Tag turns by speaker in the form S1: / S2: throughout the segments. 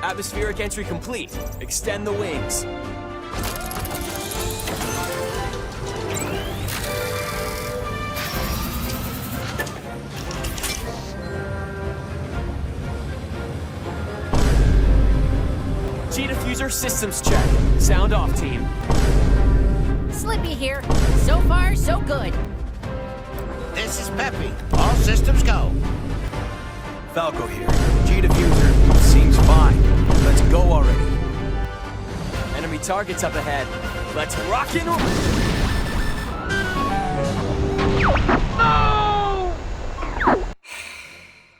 S1: Atmospheric entry complete. Extend the wings. G-diffuser systems check. Sound off, team.
S2: Slippy here. So far, so good.
S3: This is Peppy. All systems go.
S1: Falco here. G-diffuser. Seems fine. Let's go already. Enemy targets up ahead. Let's rock and roll.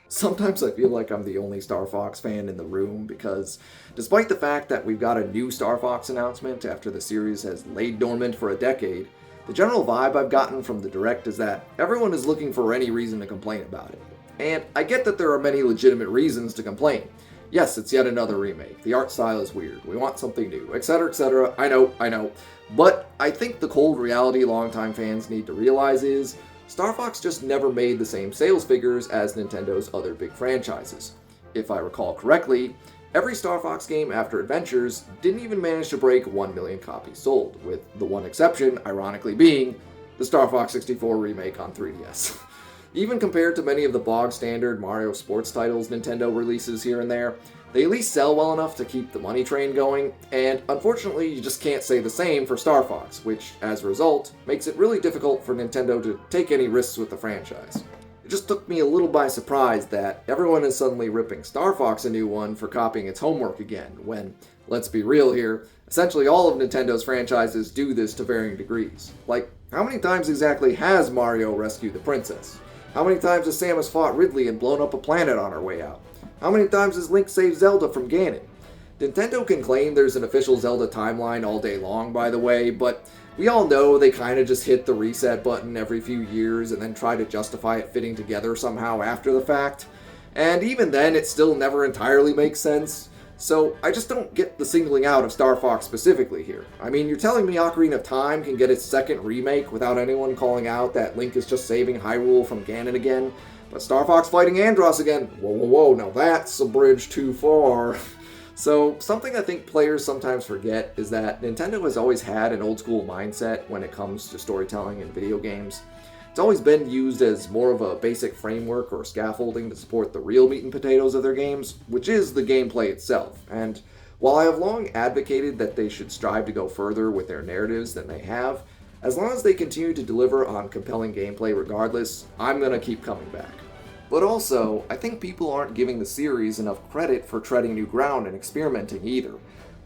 S4: Sometimes I feel like I'm the only Star Fox fan in the room because despite the fact that we've got a new Star Fox announcement after the series has laid dormant for a decade, the general vibe I've gotten from the Direct is that everyone is looking for any reason to complain about it. And I get that there are many legitimate reasons to complain. Yes, it's yet another remake, the art style is weird, we want something new, etc, etc, I know. But I think the cold reality longtime fans need to realize is Star Fox just never made the same sales figures as Nintendo's other big franchises. If I recall correctly, every Star Fox game after Adventures didn't even manage to break 1 million copies sold, with the one exception, ironically, being the Star Fox 64 remake on 3DS. Even compared to many of the bog-standard Mario sports titles Nintendo releases here and there, they at least sell well enough to keep the money train going, and unfortunately you just can't say the same for Star Fox, which, as a result, makes it really difficult for Nintendo to take any risks with the franchise. It just took me a little by surprise that everyone is suddenly ripping Star Fox a new one for copying its homework again, when, let's be real here, essentially all of Nintendo's franchises do this to varying degrees. Like, how many times exactly has Mario rescued the princess? How many times has Samus fought Ridley and blown up a planet on her way out? How many times has Link saved Zelda from Ganon? Nintendo can claim there's an official Zelda timeline all day long, by the way, but we all know they kinda just hit the reset button every few years and then try to justify it fitting together somehow after the fact. And even then, it still never entirely makes sense. So I just don't get the singling out of Star Fox specifically here. I mean, you're telling me Ocarina of Time can get its second remake without anyone calling out that Link is just saving Hyrule from Ganon again? But Star Fox fighting Andross again, whoa, now that's a bridge too far. So, something I think players sometimes forget is that Nintendo has always had an old school mindset when it comes to storytelling in video games. It's always been used as more of a basic framework or scaffolding to support the real meat and potatoes of their games, which is the gameplay itself. And while I have long advocated that they should strive to go further with their narratives than they have, as long as they continue to deliver on compelling gameplay regardless, I'm gonna keep coming back. But also, I think people aren't giving the series enough credit for treading new ground and experimenting either.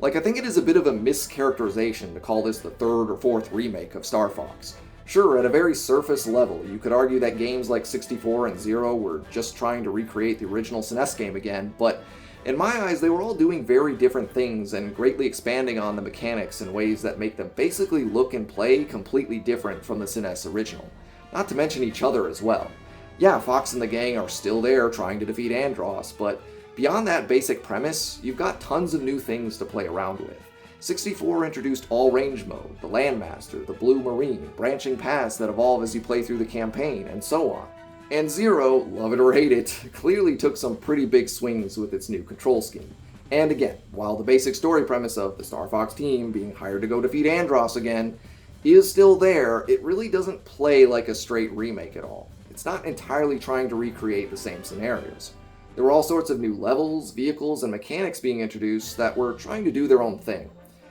S4: Like, I think it is a bit of a mischaracterization to call this the third or fourth remake of Star Fox. Sure, at a very surface level, you could argue that games like 64 and Zero were just trying to recreate the original SNES game again, but in my eyes, they were all doing very different things and greatly expanding on the mechanics in ways that make them basically look and play completely different from the SNES original. Not to mention each other as well. Yeah, Fox and the gang are still there trying to defeat Andross, but beyond that basic premise, you've got tons of new things to play around with. 64 introduced all-range mode, the Landmaster, the Blue Marine, branching paths that evolve as you play through the campaign, and so on. And Zero, love it or hate it, clearly took some pretty big swings with its new control scheme. And again, while the basic story premise of the Star Fox team being hired to go defeat Andross again is still there, it really doesn't play like a straight remake at all. It's not entirely trying to recreate the same scenarios. There were all sorts of new levels, vehicles, and mechanics being introduced that were trying to do their own thing.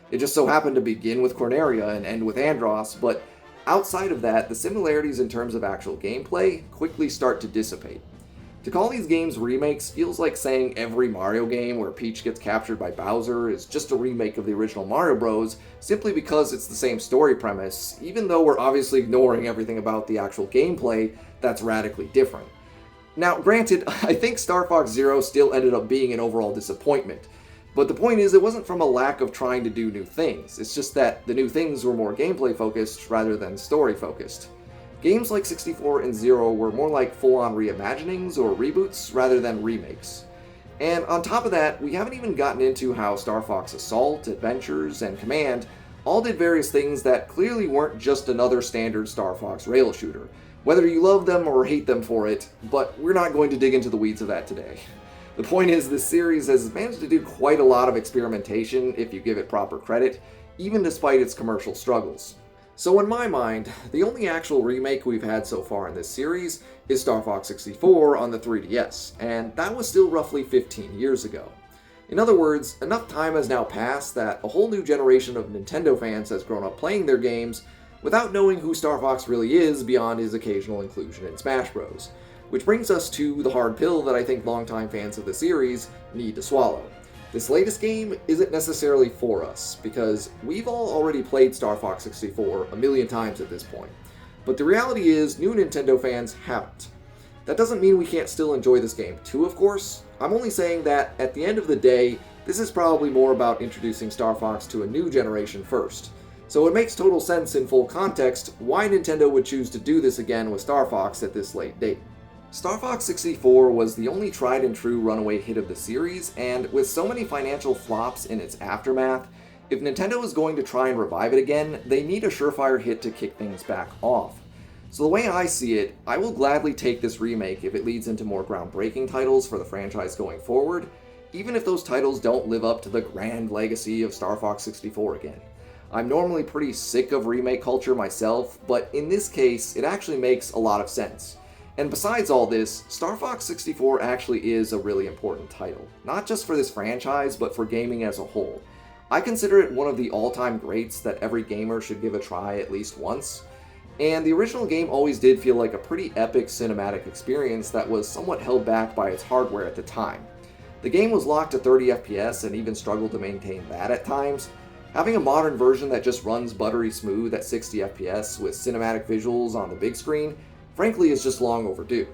S4: It just so happened to begin with Corneria and end with Andross, but outside of that, the similarities in terms of actual gameplay quickly start to dissipate. To call these games remakes feels like saying every Mario game where Peach gets captured by Bowser is just a remake of the original Mario Bros. Simply because it's the same story premise, even though we're obviously ignoring everything about the actual gameplay that's radically different. Now, granted, I think Star Fox Zero still ended up being an overall disappointment, but the point is it wasn't from a lack of trying to do new things, it's just that the new things were more gameplay focused rather than story focused. Games like 64 and Zero were more like full-on reimaginings or reboots rather than remakes. And on top of that, we haven't even gotten into how Star Fox Assault, Adventures, and Command all did various things that clearly weren't just another standard Star Fox rail shooter, whether you love them or hate them for it, but we're not going to dig into the weeds of that today. The point is, this series has managed to do quite a lot of experimentation if you give it proper credit, even despite its commercial struggles. So in my mind, the only actual remake we've had so far in this series is Star Fox 64 on the 3DS, and that was still roughly 15 years ago. In other words, enough time has now passed that a whole new generation of Nintendo fans has grown up playing their games without knowing who Star Fox really is beyond his occasional inclusion in Smash Bros. Which brings us to the hard pill that I think longtime fans of the series need to swallow. This latest game isn't necessarily for us, because we've all already played Star Fox 64 a million times at this point. But the reality is, new Nintendo fans haven't. That doesn't mean we can't still enjoy this game too, of course. I'm only saying that, at the end of the day, this is probably more about introducing Star Fox to a new generation first. So it makes total sense in full context why Nintendo would choose to do this again with Star Fox at this late date. Star Fox 64 was the only tried and true runaway hit of the series, and with so many financial flops in its aftermath, if Nintendo is going to try and revive it again, they need a surefire hit to kick things back off. So the way I see it, I will gladly take this remake if it leads into more groundbreaking titles for the franchise going forward, even if those titles don't live up to the grand legacy of Star Fox 64 again. I'm normally pretty sick of remake culture myself, but in this case, it actually makes a lot of sense. And besides all this, Star Fox 64 actually is a really important title, not just for this franchise, but for gaming as a whole. I consider it one of the all-time greats that every gamer should give a try at least once, and the original game always did feel like a pretty epic cinematic experience that was somewhat held back by its hardware at the time. The game was locked to 30 FPS and even struggled to maintain that at times. Having a modern version that just runs buttery smooth at 60 FPS with cinematic visuals on the big screen frankly is just long overdue.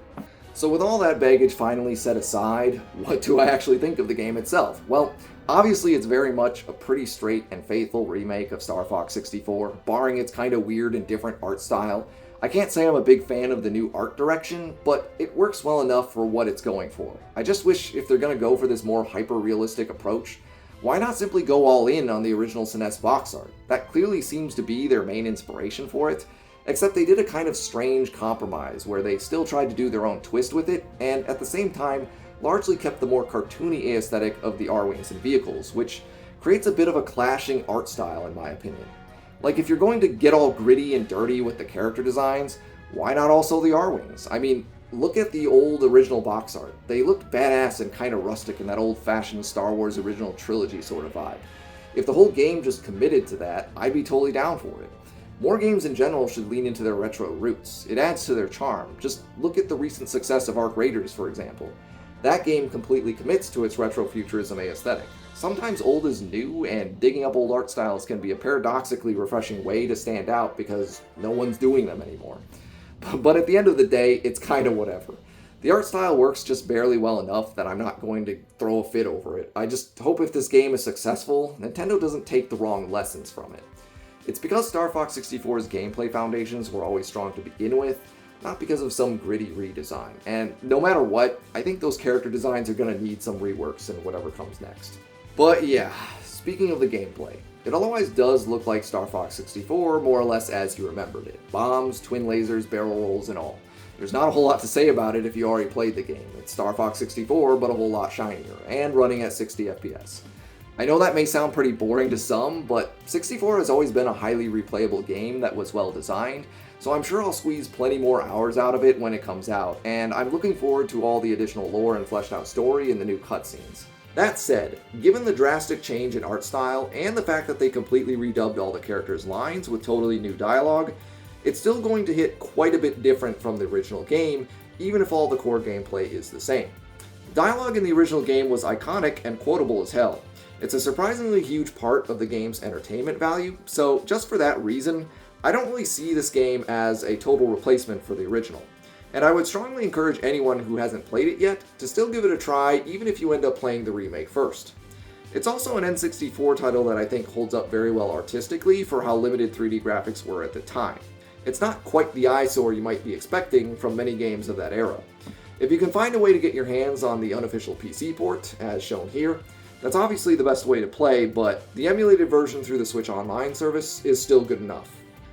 S4: So with all that baggage finally set aside, what do I actually think of the game itself? Well, obviously it's very much a pretty straight and faithful remake of Star Fox 64, barring its kind of weird and different art style. I can't say I'm a big fan of the new art direction, but it works well enough for what it's going for. I just wish if they're gonna go for this more hyper-realistic approach, why not simply go all in on the original SNES box art? That clearly seems to be their main inspiration for it, except they did a kind of strange compromise where they still tried to do their own twist with it, and at the same time largely kept the more cartoony aesthetic of the R-Wings and vehicles, which creates a bit of a clashing art style in my opinion. Like, if you're going to get all gritty and dirty with the character designs, why not also the R-Wings? I mean, look at the old original box art. They looked badass and kind of rustic in that old-fashioned Star Wars original trilogy sort of vibe. If the whole game just committed to that, I'd be totally down for it. More games in general should lean into their retro roots. It adds to their charm. Just look at the recent success of Arc Raiders, for example. That game completely commits to its retrofuturism aesthetic. Sometimes old is new, and digging up old art styles can be a paradoxically refreshing way to stand out because no one's doing them anymore. But at the end of the day, it's kind of whatever. The art style works just barely well enough that I'm not going to throw a fit over it. I just hope if this game is successful, Nintendo doesn't take the wrong lessons from it. It's because Star Fox 64's gameplay foundations were always strong to begin with, not because of some gritty redesign. And no matter what, I think those character designs are going to need some reworks in whatever comes next. But yeah, speaking of the gameplay, it otherwise does look like Star Fox 64 more or less as you remembered it. Bombs, twin lasers, barrel rolls, and all. There's not a whole lot to say about it if you already played the game. It's Star Fox 64, but a whole lot shinier, and running at 60 FPS. I know that may sound pretty boring to some, but 64 has always been a highly replayable game that was well designed, so I'm sure I'll squeeze plenty more hours out of it when it comes out, and I'm looking forward to all the additional lore and fleshed out story in the new cutscenes. That said, given the drastic change in art style and the fact that they completely redubbed all the characters' lines with totally new dialogue, it's still going to hit quite a bit different from the original game, even if all the core gameplay is the same. The dialogue in the original game was iconic and quotable as hell. It's a surprisingly huge part of the game's entertainment value, so just for that reason, I don't really see this game as a total replacement for the original. And I would strongly encourage anyone who hasn't played it yet to still give it a try, even if you end up playing the remake first. It's also an N64 title that I think holds up very well artistically for how limited 3D graphics were at the time. It's not quite the eyesore you might be expecting from many games of that era. If you can find a way to get your hands on the unofficial PC port, as shown here, that's obviously the best way to play, but the emulated version through the Switch Online service is still good enough.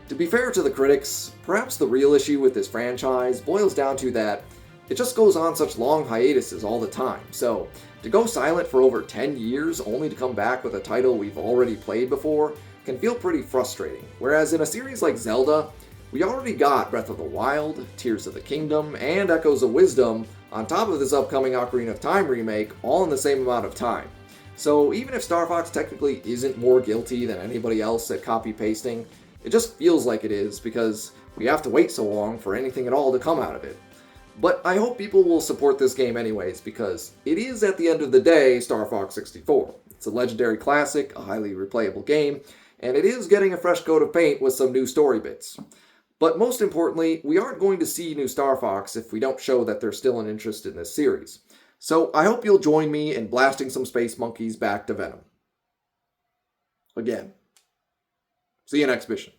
S4: To be fair to the critics, perhaps the real issue with this franchise boils down to that it just goes on such long hiatuses all the time. So to go silent for over 10 years only to come back with a title we've already played before can feel pretty frustrating. Whereas in a series like Zelda, we already got Breath of the Wild, Tears of the Kingdom, and Echoes of Wisdom on top of this upcoming Ocarina of Time remake all in the same amount of time. So even if Star Fox technically isn't more guilty than anybody else at copy-pasting, it just feels like it is because we have to wait so long for anything at all to come out of it. But I hope people will support this game anyways, because it is at the end of the day Star Fox 64. It's a legendary classic, a highly replayable game, and it is getting a fresh coat of paint with some new story bits. But most importantly, we aren't going to see new Star Fox if we don't show that there's still an interest in this series. So I hope you'll join me in blasting some space monkeys back to Venom. Again. See you next mission.